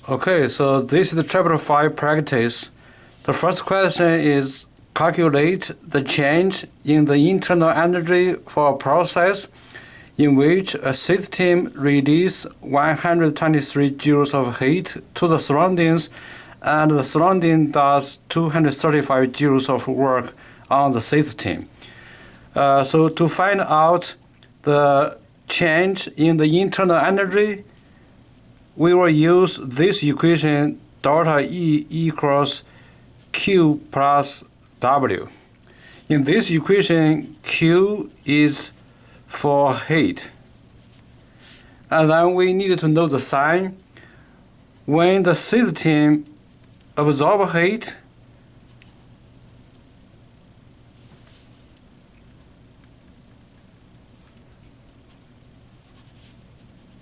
Okay, so this is the chapter 5 practice. The first question is calculate the change in the internal energy for a process in which a system releases 123 joules of heat to the surroundings and the surrounding does 235 joules of work on the system. So to find out the change in the internal energy, we will use this equation delta E equals Q plus W. In this equation, Q is for heat. And then we need to know the sign. When the system absorbs heat,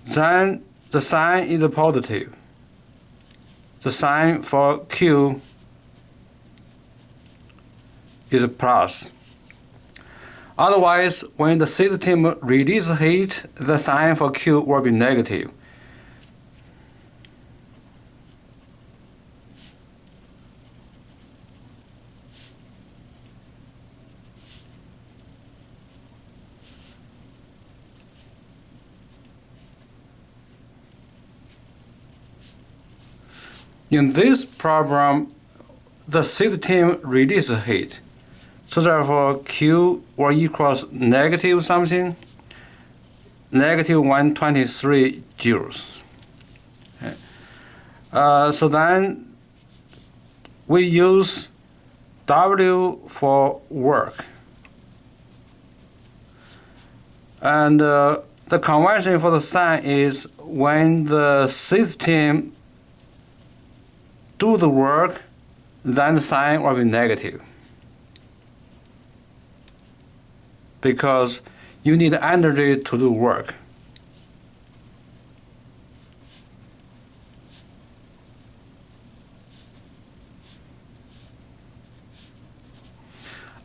then the sign is positive. The sign for Q is plus. Otherwise, when the system releases heat, the sign for Q will be negative. In this problem, the system releases heat. So therefore, Q will equals negative something, negative 123 joules. Okay. So then we use W for work. And the convention for the sign is when the system do the work, then the sign will be negative. Because you need energy to do work.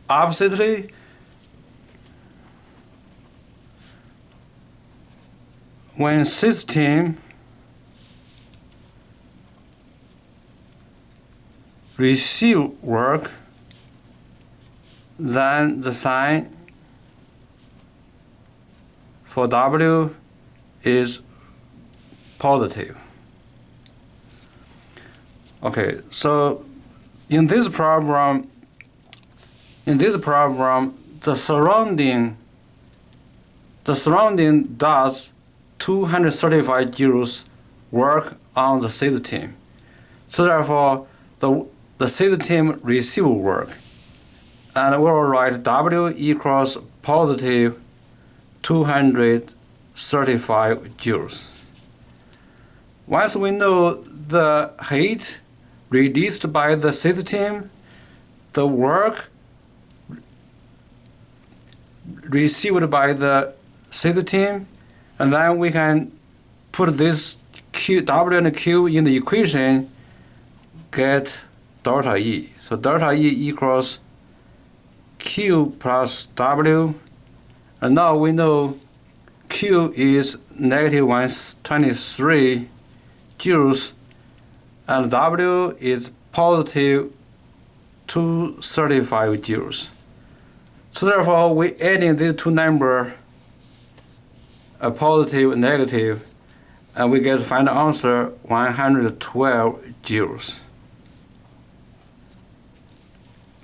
Oppositely, when system receive work, then the sign for W is positive. Okay, so in this problem, the surrounding does 235 joules work on the system. So therefore, the system receive work, and we will write W equals positive 235 joules. Once we know the heat released by the system, the work received by the system, and then we can put this Q, W and Q in the equation, get delta E. So delta E equals Q plus W. And now we know Q is negative 123 joules and W is positive 235 joules. So therefore, we adding these two numbers, a positive and negative, and we get the final answer 112 joules.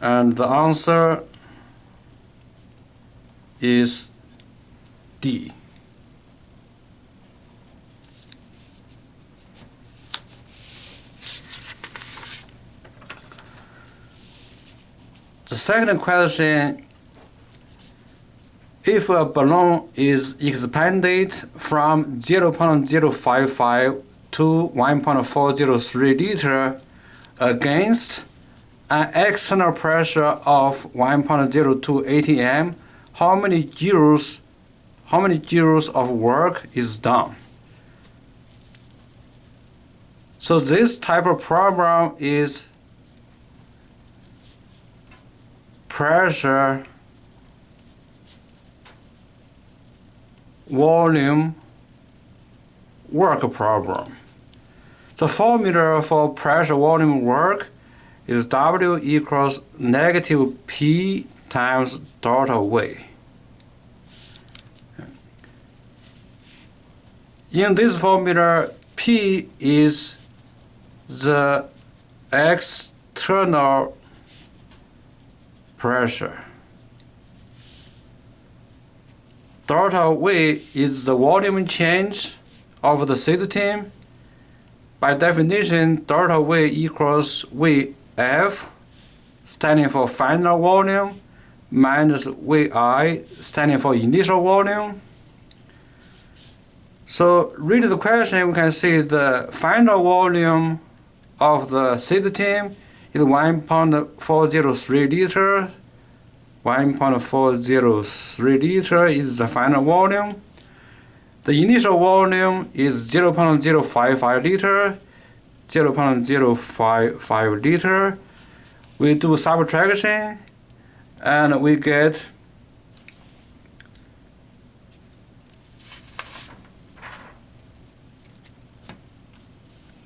And the answer is D. The second question, if a balloon is expanded from 0.055 to 1.403 liter against an external pressure of 1.02 atm, how many joules of work is done? So this type of problem is pressure, volume, work problem. So The formula for pressure volume work is W equals negative P times delta V. In this formula, P is the external pressure. Delta V is the volume change of the system. By definition, delta V equals Vf, standing for final volume, minus Vi, standing for initial volume. So, read the question, we can see the final volume of the system is 1.403 liter. 1.403 liter is the final volume. The initial volume is 0.055 liter. 0.055 liter. We do subtraction and we get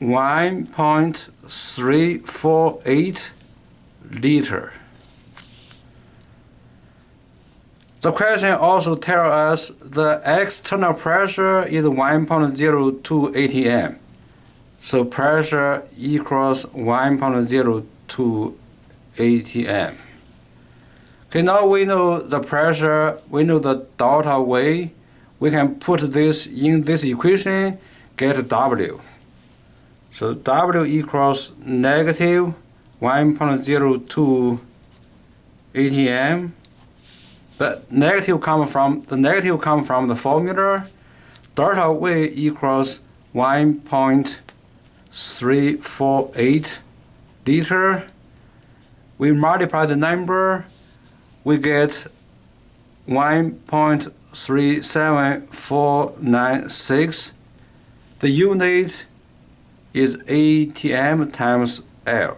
1.348 liter. The question also tells us the external pressure is 1.02 atm. So pressure equals 1.02 atm. Okay, now we know the pressure, we know the delta V. We can put this in this equation, get W. So W equals negative 1.02 atm. But negative come from the formula. Delta V equals 1.348 liter. We multiply the number, we get 1.37496. The unit is atm times L.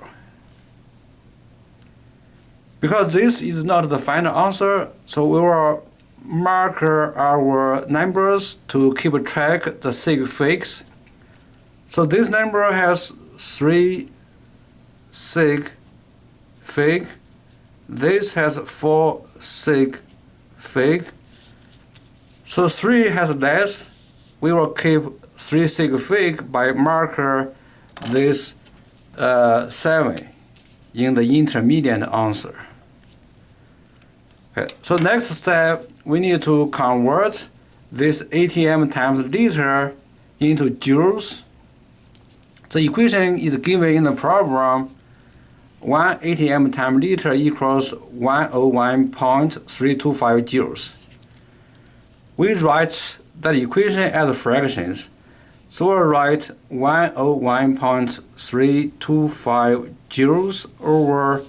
Because this is not the final answer, so we will mark our numbers to keep track the sig figs. So this number has 3 sig fig. This has 4 sig fig. So 3 has less. We will keep 3 sig fig by marker this 7 in the intermediate answer. Okay. So next step, we need to convert this atm times liter into joules. The equation is given in the problem. 1 atm times liter equals 101.325 joules. We write that equation as fractions. So we'll write 101.325 joules over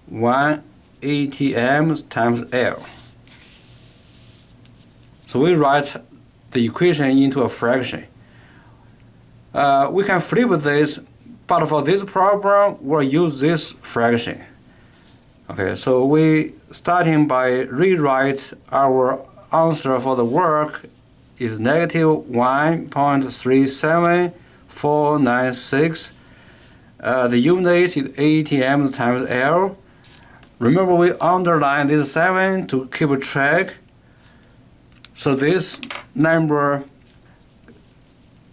1 atm times L. So we write the equation into a fraction. We can flip this, but for this problem, we'll use this fraction. Okay, so we starting by rewrite our answer for the work is negative 1.37496. The unit is atm times L. Remember, we underline this 7 to keep track. So this number,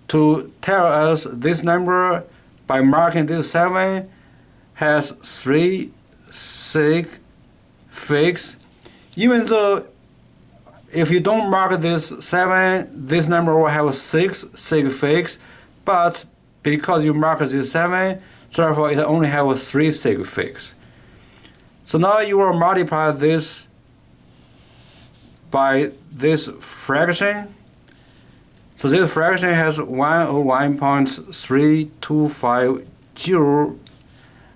to tell us this number by marking this 7, has 3 sig figs. Even though if you don't mark this 7, this number will have 6 sig figs, but because you mark this 7, therefore it only has 3 sig figs. So now you will multiply this by this fraction. So this fraction has 101.325 joule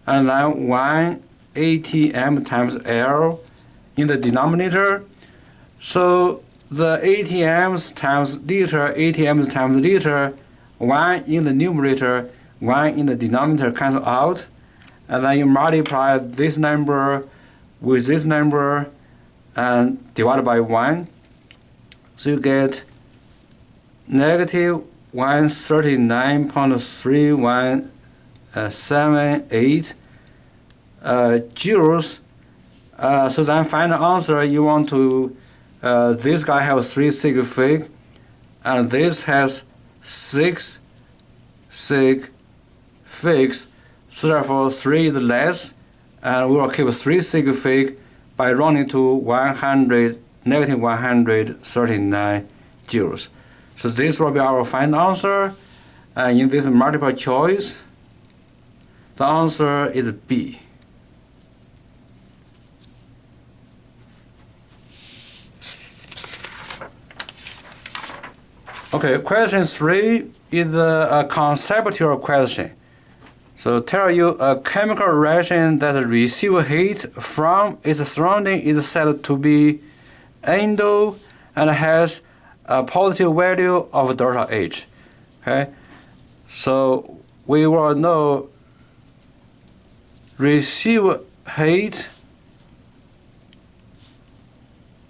and then 1 atm times L in the denominator. So the atms times liter, 1 in the numerator, 1 in the denominator cancel out. And then you multiply this number with this number and divide by 1. So you get negative 139.3178 joules. So then final answer, you want to, this guy has 3 sig fig, and this has 6 sig figs, so therefore 3 is less, and we will keep 3 sig fig by rounding to negative 139 joules. So this will be our final answer, and in this multiple choice, the answer is B. Okay, question 3 is a conceptual question. So tell you a chemical reaction that receives heat from its surrounding is said to be endo and has a positive value of delta H. Okay, so we will know receive heat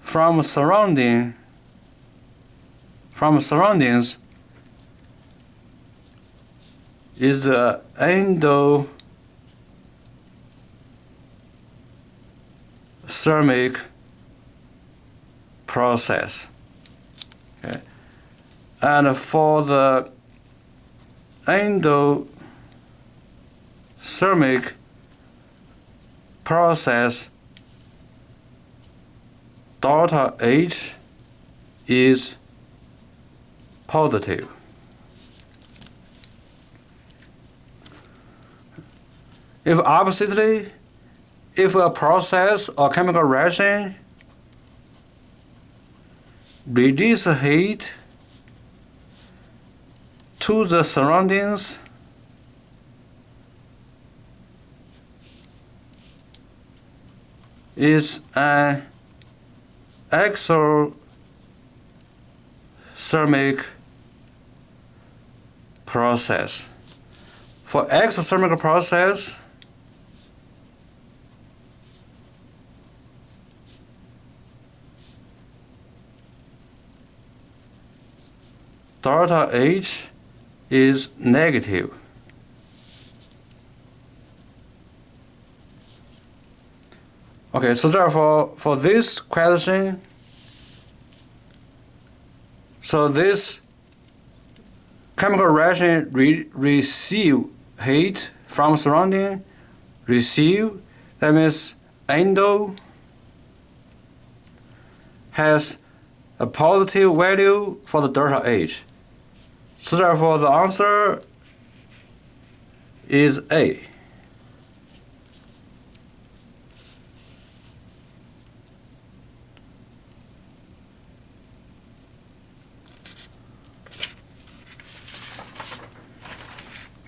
from surroundings is the endothermic process. Okay. And for the endothermic process, delta H is positive. If oppositely, if a process or chemical reaction releases heat to the surroundings, is an exothermic process. For exothermic process, delta H is negative. Okay, so therefore, for this question, so this chemical reaction receive heat from surrounding, receive, that means endo has a positive value for the delta H. So therefore the answer is A.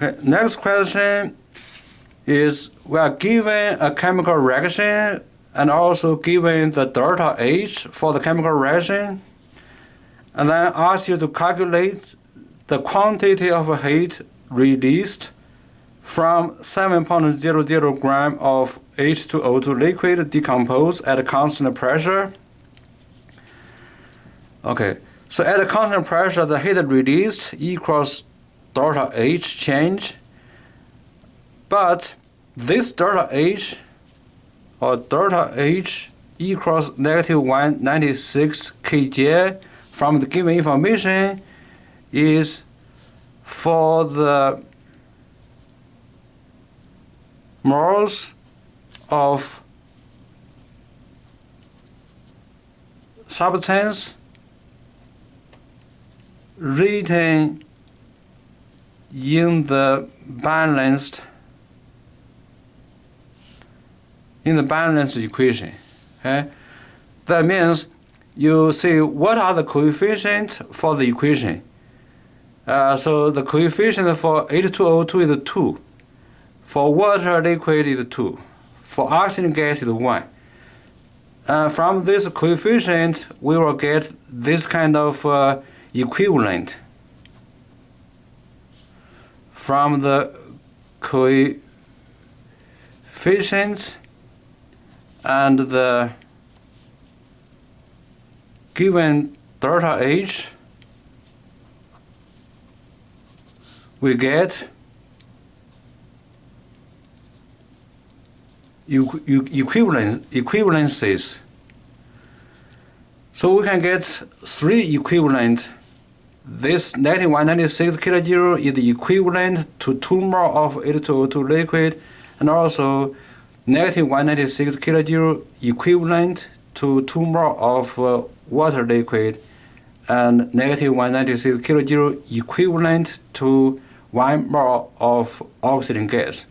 Okay, next question is, we are given a chemical reaction and also given the delta H for the chemical reaction, and then ask you to calculate the quantity of heat released from 7.00 gram of H2O2 liquid decomposed at a constant pressure. Okay, so at a constant pressure, the heat released equals delta H change, but this delta H, or delta H, equals negative 196 kJ from the given information is for the moles of substance written in the balanced equation. Okay, that means you see what are the coefficients for the equation. So the coefficient for H2O2 is 2, for water liquid is 2, for oxygen gas is 1. From this coefficient, we will get this kind of equivalent from the coefficients and the given delta H we get equivalencies. So we can get three equivalent. This negative 196 kJ is equivalent to 2 mole of H2O2 liquid, and also negative 196 kJ equivalent to 2 mole of water liquid, and negative 196 kJ equivalent to 1 mole of oxygen gas.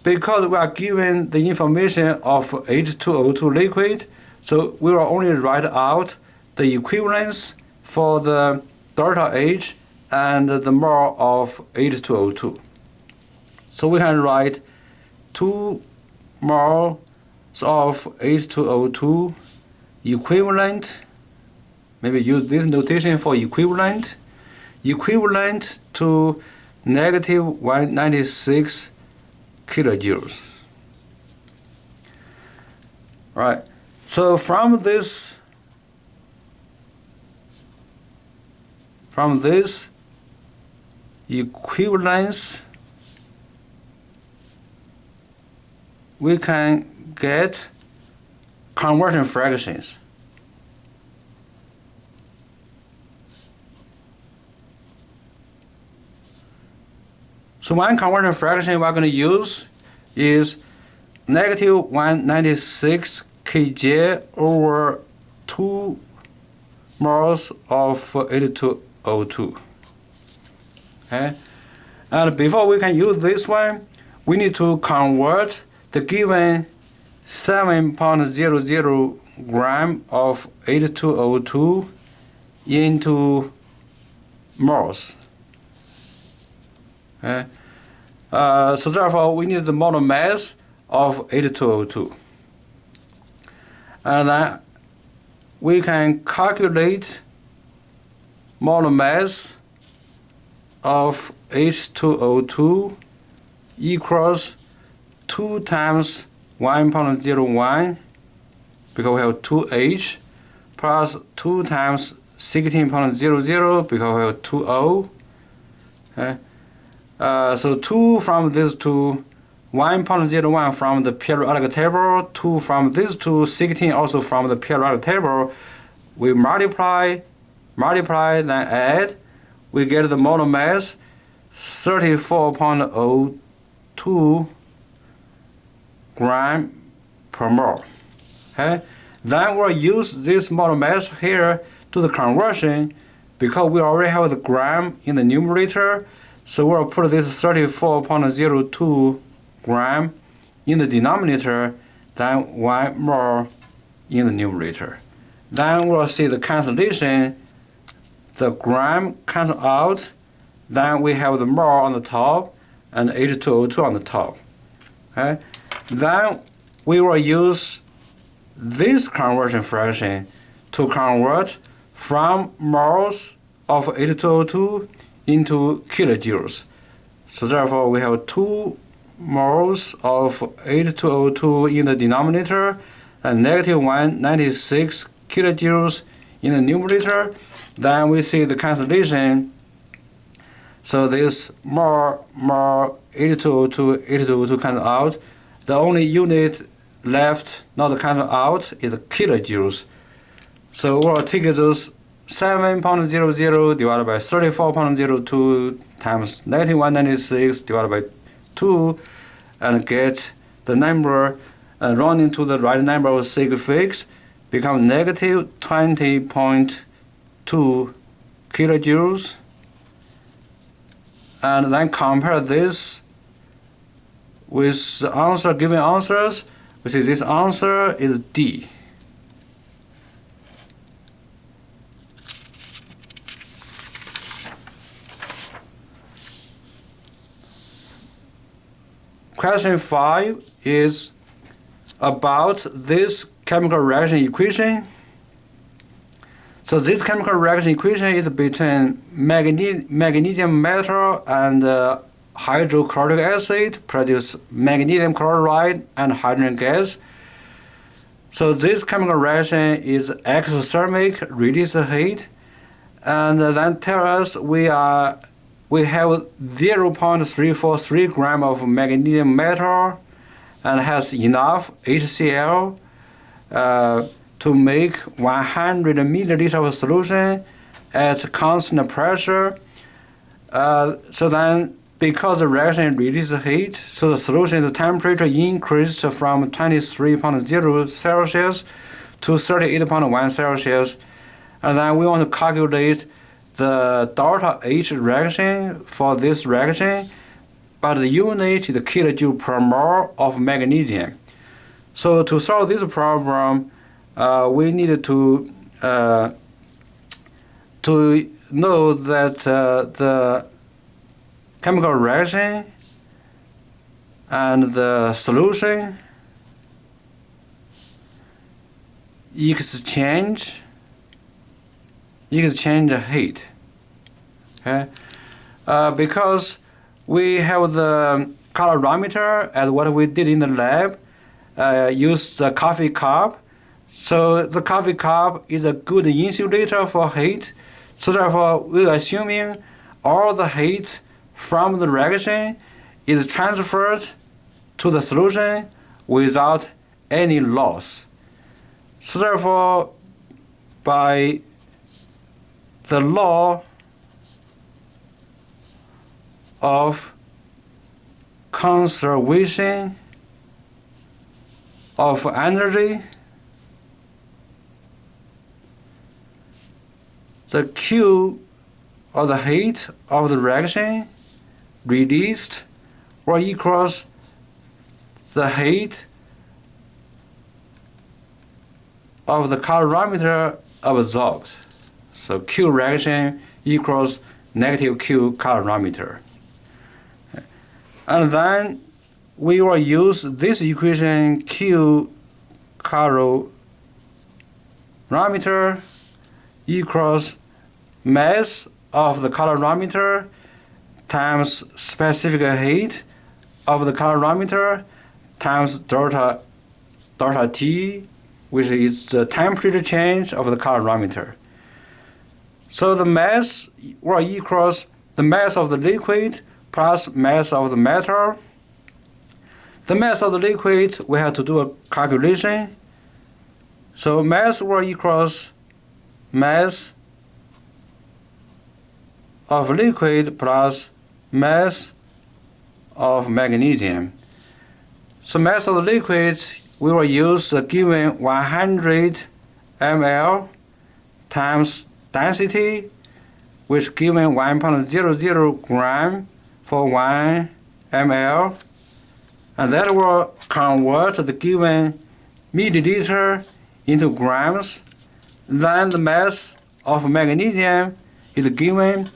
Because we are given the information of H2O2 liquid, so we will only write out the equivalence for the delta H and the mole of H2O2. So we can write 2 moles of H2O2 equivalent, maybe use this notation for equivalent to negative 196 kilojoules. Right. So from this equivalence, we can get conversion fractions. So one conversion fraction we're going to use is negative 196 kJ over 2 moles of H2O2. Okay? And before we can use this one, we need to convert the given 7.00 gram of H2O2 into moles. Okay? So therefore, we need the molar mass of H2O2. And then we can calculate molar mass of H2O2 equals 2 times 1.01, because we have 2H, plus 2 times 16.00, because we have 2O. Okay? So 2 from these two, 1.01 from the periodic table, 2 from these two, 16 also from the periodic table. We multiply, then add, we get the molar mass 34.02 gram per mole. Okay? Then we'll use this molar mass here to the conversion, because we already have the gram in the numerator. So we'll put this 34.02 gram in the denominator, then 1 mole in the numerator. Then we'll see the cancellation. The gram cancel out. Then we have the mole on the top and H2O2 on the top. Okay? Then we will use this conversion fraction to convert from moles of H2O2 into kilojoules. So therefore, we have 2 moles of H2O2 in the denominator and negative 196 kilojoules in the numerator. Then we see the cancellation. So this mole H2O2 cancel out. The only unit left not cancel out is kilojoules. So we'll take those 7.00 divided by 34.02 times negative 196 divided by 2, and get the number rounding to the right number of sig figs, become negative 20.2 kilojoules. And then compare this with the answer, given answers. We see this answer is D. Question 5 is about this chemical reaction equation. So this chemical reaction equation is between magnesium metal and hydrochloric acid produce magnesium chloride and hydrogen gas. So this chemical reaction is exothermic, release heat, and then tell us we are we have 0.343 gram of magnesium metal and has enough HCl to make 100 milliliter of solution at constant pressure. So then, because the reaction releases heat, so the solution's temperature increased from 23.0 Celsius to 38.1 Celsius. And then we want to calculate the delta H reaction for this reaction, but the unit is kilojoule per mole of magnesium. So to solve this problem, we need to know that the chemical reaction and the solution exchange heat. Okay? Because we have the calorimeter as what we did in the lab, use the coffee cup. So the coffee cup is a good insulator for heat. So therefore, we're assuming all the heat from the reaction is transferred to the solution without any loss. So therefore, by the law of conservation of energy, the Q, or the heat of the reaction released, or equals the heat of the calorimeter absorbed. So Q reaction equals negative Q calorimeter. And then we will use this equation, Q calorimeter equals mass of the calorimeter times specific heat of the calorimeter times delta T, which is the temperature change of the calorimeter. So the mass will equals the mass of the liquid plus mass of the metal. The mass of the liquid, we have to do a calculation. So mass will equals mass of liquid plus mass of magnesium. So mass of the liquid, we will use the given 100 ml times density, which given 1.00 gram for 1 ml, and that will convert the given milliliter into grams. Then the mass of magnesium is given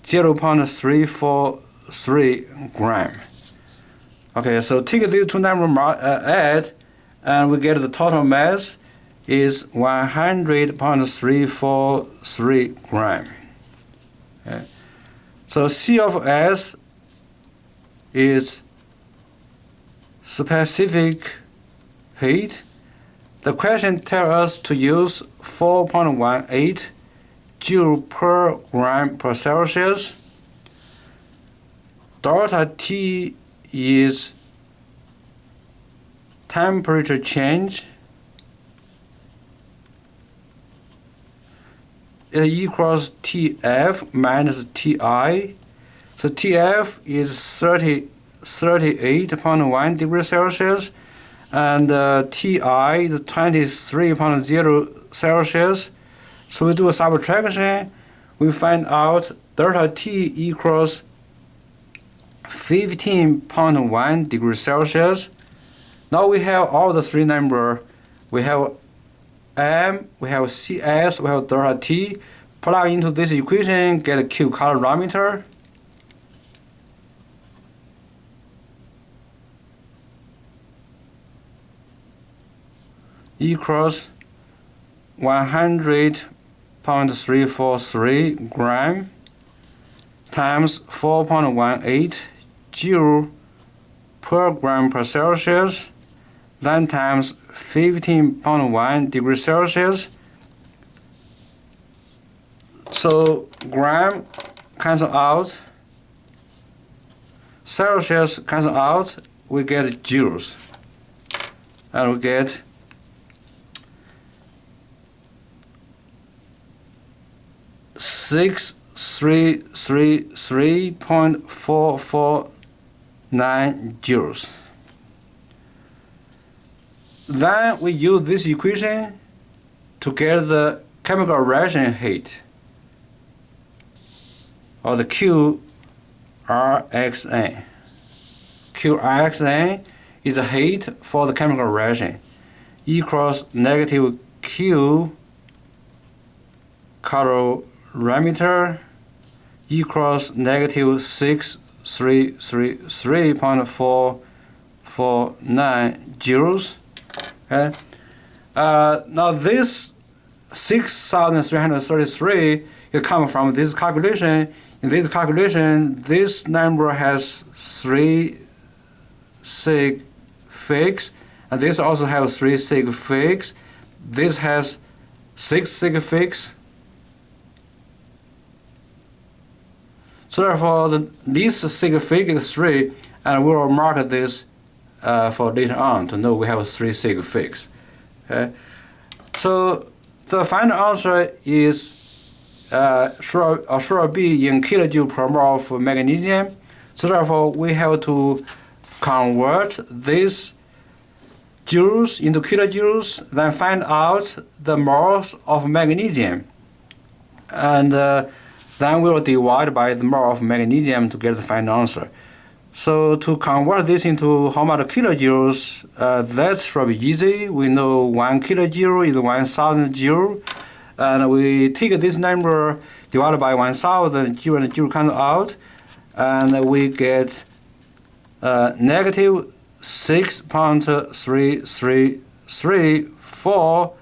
0.343 gram. Okay, so take these two numbers, add, and we get the total mass is 100.343 gram. Okay. So C of S is specific heat. The question tells us to use 4.18 joule per gram per Celsius. Delta T is temperature change. It equals TF minus TI. So TF is 38.1 degrees Celsius, and TI is 23.0 Celsius. So we do a subtraction. We find out delta T equals 15.1 degrees Celsius. Now we have all the three numbers. We have M, we have CS, we have delta T. Plug into this equation, get a Q calorimeter. Equals 100.343 gram times 4.18 joule per gram per Celsius, then times 15.1 degrees Celsius. So gram cancel out, Celsius cancel out, we get joules. And we get 6333.449 joules. Then we use this equation to get the chemical reaction heat, or the QRXN. QRXN is the heat for the chemical reaction, equals negative Q calorimeter equals negative 6333.449 joules. Okay. Now this 6,333 is coming from this calculation. In this calculation, this number has 3 sig figs, and this also has 3 sig figs. This has 6 sig figs. So therefore, the least sig fig is 3, and we will mark this for later on to know we have 3 sig figs. Okay. So the final answer is should be in kilojoule per mole of magnesium. So therefore, we have to convert these joules into kilojoules, then find out the moles of magnesium, and then we will divide by the mole of magnesium to get the final answer. So to convert this into how much kilojoules, that should be easy. We know 1 kilojoule is 1,000 joule, and we take this number divided by 1,000 joule, and joule comes out, and we get negative 6.3334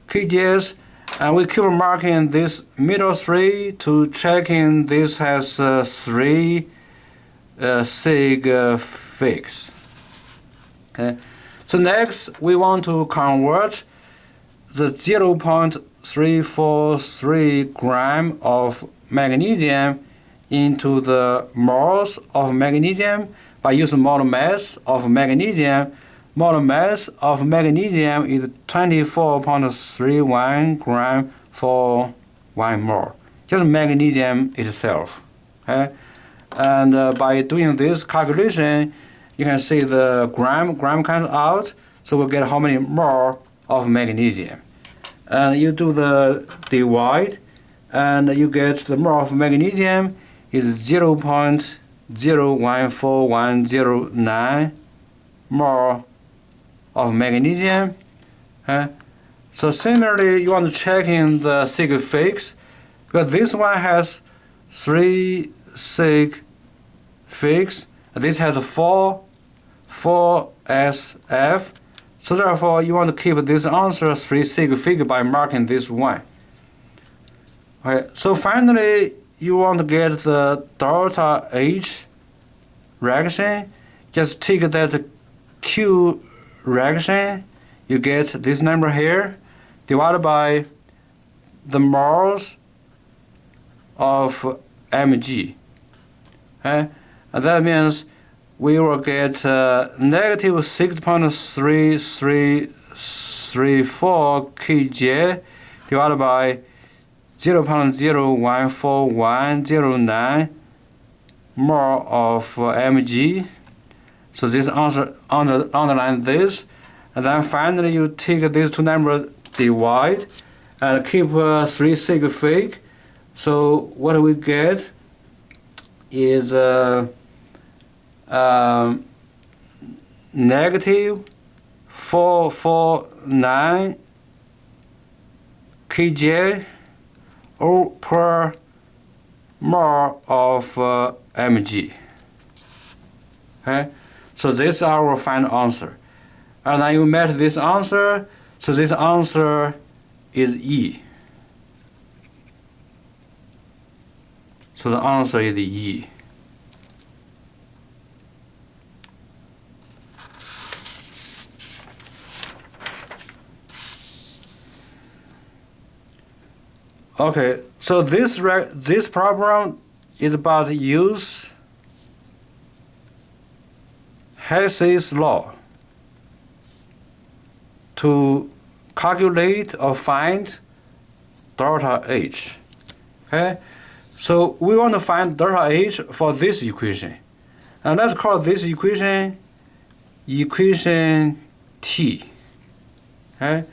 kgs, and we keep marking this middle 3 to checking this has 3 sig figs. Okay. So next we want to convert the 0.343 gram of magnesium into the moles of magnesium by using mole mass of magnesium. Mole mass of magnesium is 24.31 gram for 1 mole. Just magnesium itself. Okay? And by doing this calculation, you can see the gram comes out, so we'll get how many mole of magnesium. And you do the divide, and you get the mole of magnesium is 0.014109 mole of magnesium. So similarly, you want to check in the sig figs, because this one has 3 sig figs, this has 4 SF. So therefore, you want to keep this answer 3 sig fig by marking this one. Okay. So finally, you want to get the delta H reaction. Just take that Q reaction, you get this number here, divided by the moles of Mg. Okay? And that means we will get negative 6.3334 kJ divided by 0.014109 mole of Mg. So this answer underline this, and then finally you take these two numbers, divide, and keep 3 sig fig. So what we get is negative 449 kJ per mole of Mg. Okay? So this is our final answer. And then you met this answer, so this answer is E. So the answer is E. Okay, so this problem is about use Hess's law to calculate or find delta H. Okay, so we want to find delta H for this equation, and let's call this equation equation T. Okay,